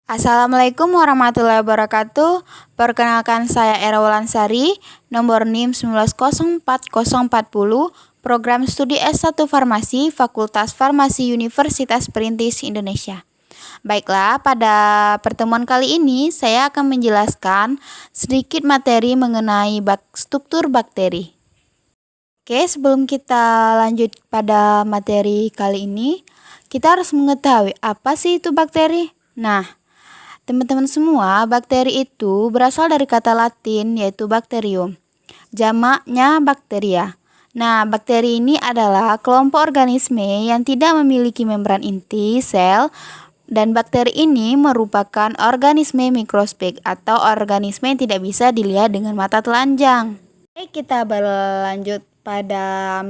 Assalamualaikum warahmatullahi wabarakatuh. Perkenalkan saya Era Wulansari, nomor NIM 1904040, program studi S1 Farmasi, Fakultas Farmasi Universitas Perintis Indonesia. Baiklah, pada pertemuan kali ini saya akan menjelaskan sedikit materi mengenai struktur bakteri. Oke, sebelum kita lanjut pada materi kali ini, kita harus mengetahui apa sih itu bakteri. Nah, teman-teman semua, bakteri itu berasal dari kata Latin yaitu bacterium. Jamaknya bakteria. Nah, bakteri ini adalah kelompok organisme yang tidak memiliki membran inti sel, dan bakteri ini merupakan organisme mikroskopik atau organisme yang tidak bisa dilihat dengan mata telanjang. Oke, kita berlanjut pada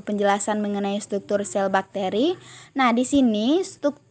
penjelasan mengenai struktur sel bakteri. Nah, di sini struktur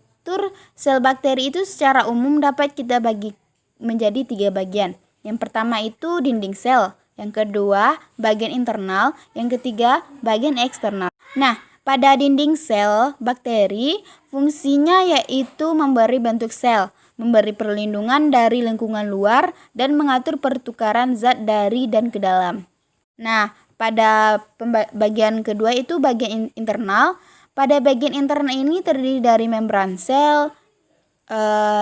sel bakteri itu secara umum dapat kita bagi menjadi 3 bagian. Yang pertama itu dinding sel, yang kedua bagian internal, yang ketiga bagian eksternal. Nah, pada dinding sel bakteri fungsinya yaitu memberi bentuk sel, memberi perlindungan dari lingkungan luar, dan mengatur pertukaran zat dari dan ke dalam. Nah, pada bagian kedua itu bagian internal. Pada bagian internal ini terdiri dari membran sel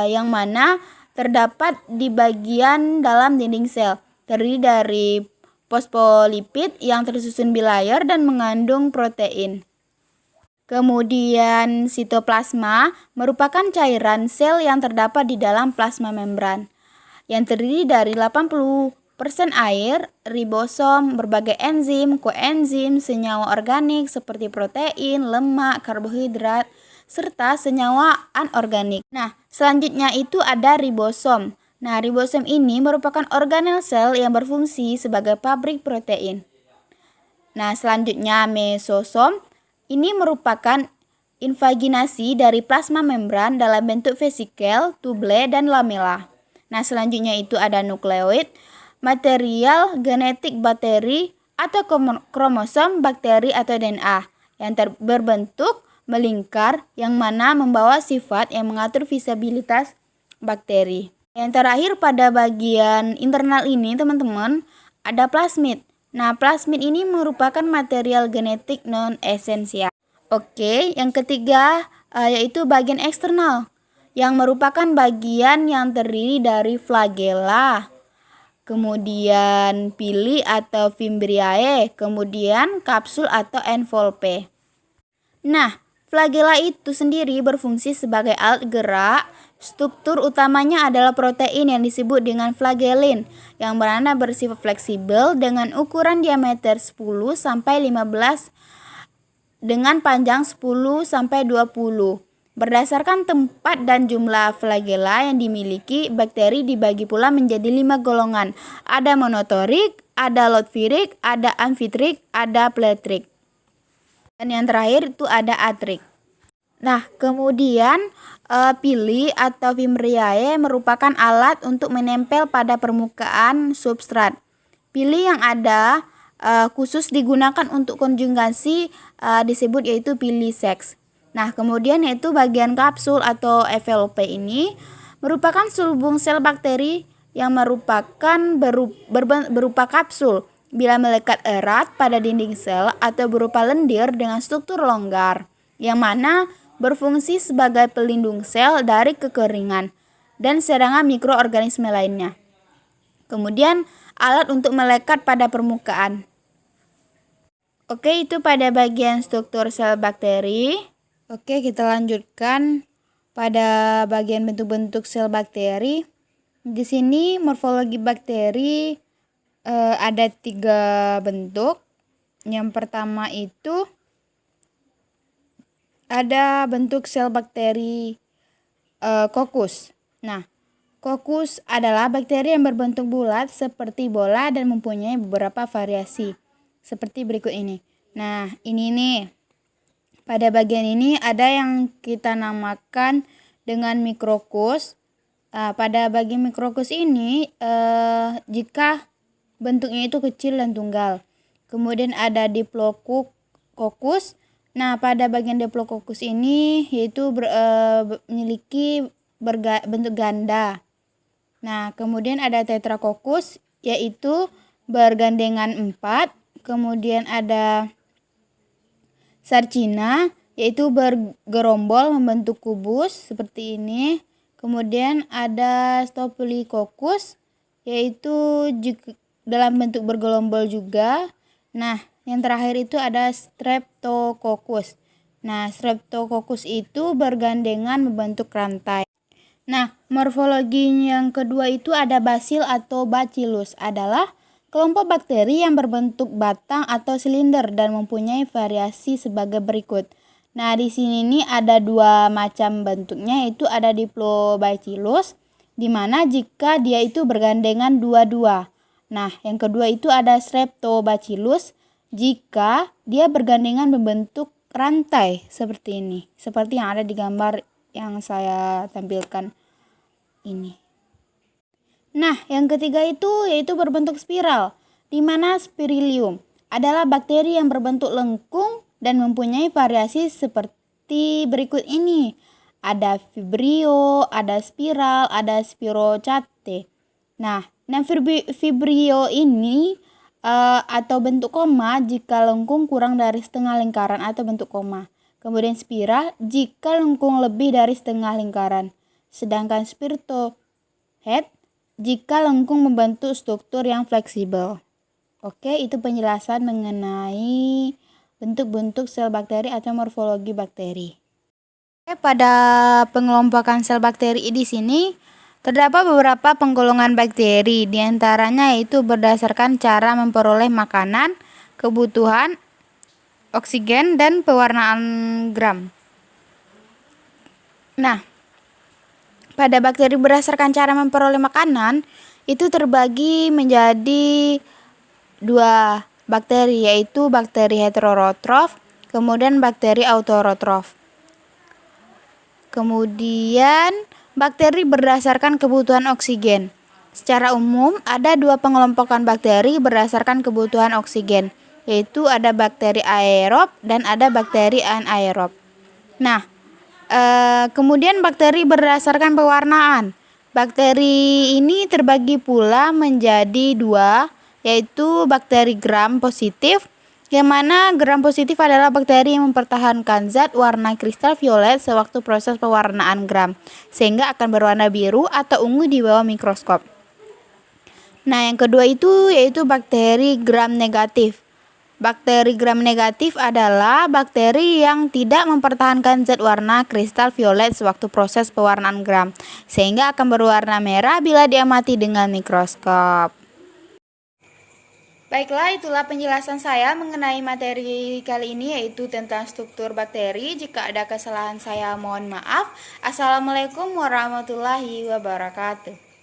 yang mana terdapat di bagian dalam dinding sel. Terdiri dari fosfolipid yang tersusun bilayer dan mengandung protein. Kemudian sitoplasma merupakan cairan sel yang terdapat di dalam plasma membran yang terdiri dari 80% air, ribosom, berbagai enzim, koenzim, senyawa organik seperti protein, lemak, karbohidrat, serta senyawa anorganik. Nah, selanjutnya itu ada ribosom. Nah, ribosom ini merupakan organel sel yang berfungsi sebagai pabrik protein. Nah, selanjutnya mesosom. Ini merupakan invaginasi dari plasma membran dalam bentuk vesikel, tubule, dan lamela. Nah, selanjutnya itu ada nukleoid, material genetik bakteri atau kromosom bakteri atau DNA yang berbentuk melingkar yang mana membawa sifat yang mengatur visibilitas bakteri. Yang terakhir pada bagian internal ini teman-teman ada plasmid. Nah, plasmid ini merupakan material genetik non-esensial. Oke, yang ketiga yaitu bagian eksternal yang merupakan bagian yang terdiri dari flagella, kemudian pili atau fimbriae, kemudian kapsul atau envelope. Nah, flagella itu sendiri berfungsi sebagai alat gerak. Struktur utamanya adalah protein yang disebut dengan flagellin yang mana bersifat fleksibel dengan ukuran diameter 10 sampai 15 dengan panjang 10 sampai 20. Berdasarkan tempat dan jumlah flagella yang dimiliki, bakteri dibagi pula menjadi 5 golongan. Ada monotorik, ada lotvirik, ada amfitrik, ada pletrik. Dan yang terakhir itu ada atrik. Nah, kemudian pili atau fimbriae merupakan alat untuk menempel pada permukaan substrat. Pili yang ada khusus digunakan untuk konjugasi disebut yaitu pili seks. Nah, kemudian yaitu bagian kapsul atau envelope ini merupakan sulbung sel bakteri yang merupakan berupa kapsul bila melekat erat pada dinding sel atau berupa lendir dengan struktur longgar yang mana berfungsi sebagai pelindung sel dari kekeringan dan serangan mikroorganisme lainnya. Kemudian alat untuk melekat pada permukaan. Oke, itu pada bagian struktur sel bakteri. Oke, kita lanjutkan pada bagian bentuk-bentuk sel bakteri. Di sini morfologi bakteri ada 3 bentuk. Yang pertama itu ada bentuk sel bakteri kokus. Nah, kokus adalah bakteri yang berbentuk bulat seperti bola dan mempunyai beberapa variasi seperti berikut ini. Nah, ini nih. Pada bagian ini ada yang kita namakan dengan mikrokus. Pada bagian mikrokus ini jika bentuknya itu kecil dan tunggal. Kemudian ada diplococcus. Nah, pada bagian diplococcus ini yaitu memiliki bentuk ganda. Nah, kemudian ada Tetracoccus yaitu bergandengan 4. Kemudian ada Sarcina yaitu bergerombol membentuk kubus seperti ini. Kemudian ada Staphylococcus yaitu dalam bentuk bergerombol juga. Nah, yang terakhir itu ada Streptococcus. Nah, Streptococcus itu bergandengan membentuk rantai. Nah, morfologi yang kedua itu ada Bacil atau Bacillus, adalah kelompok bakteri yang berbentuk batang atau silinder dan mempunyai variasi sebagai berikut. Nah, di sini nih ada dua macam bentuknya, yaitu ada Diplobacillus, di mana jika dia itu bergandengan dua-dua. Nah, yang kedua itu ada Streptobacillus, jika dia bergandengan membentuk rantai seperti ini, seperti yang ada di gambar yang saya tampilkan ini. Nah, yang ketiga itu yaitu berbentuk spiral, di mana Spirillum adalah bakteri yang berbentuk lengkung dan mempunyai variasi seperti berikut ini. Ada Vibrio, ada spiral, ada Spirochaete. Nah, Vibrio ini atau bentuk koma jika lengkung kurang dari setengah lingkaran atau bentuk koma. Kemudian spiral jika lengkung lebih dari setengah lingkaran. Sedangkan Spirtohead jika lengkung membentuk struktur yang fleksibel. Oke, itu penjelasan mengenai bentuk-bentuk sel bakteri atau morfologi bakteri. Oke, pada pengelompokan sel bakteri di sini terdapat beberapa penggolongan bakteri, diantaranya yaitu berdasarkan cara memperoleh makanan, kebutuhan, oksigen, dan pewarnaan Gram. Nah, pada bakteri berdasarkan cara memperoleh makanan, itu terbagi menjadi dua bakteri, yaitu bakteri heterotrof, kemudian bakteri autotrof. Kemudian bakteri berdasarkan kebutuhan oksigen. Secara umum, ada dua pengelompokan bakteri berdasarkan kebutuhan oksigen, yaitu ada bakteri aerob dan ada bakteri anaerob. Nah, kemudian bakteri berdasarkan pewarnaan. Bakteri ini terbagi pula menjadi dua, yaitu bakteri gram positif, yang mana gram positif adalah bakteri yang mempertahankan zat warna kristal violet sewaktu proses pewarnaan gram, sehingga akan berwarna biru atau ungu di bawah mikroskop. Nah, yang kedua itu yaitu bakteri gram negatif. Bakteri gram negatif adalah bakteri yang tidak mempertahankan zat warna kristal violet sewaktu proses pewarnaan gram, sehingga akan berwarna merah bila diamati dengan mikroskop. Baiklah, itulah penjelasan saya mengenai materi kali ini, yaitu tentang struktur bakteri. Jika ada kesalahan saya mohon maaf. Assalamualaikum warahmatullahi wabarakatuh.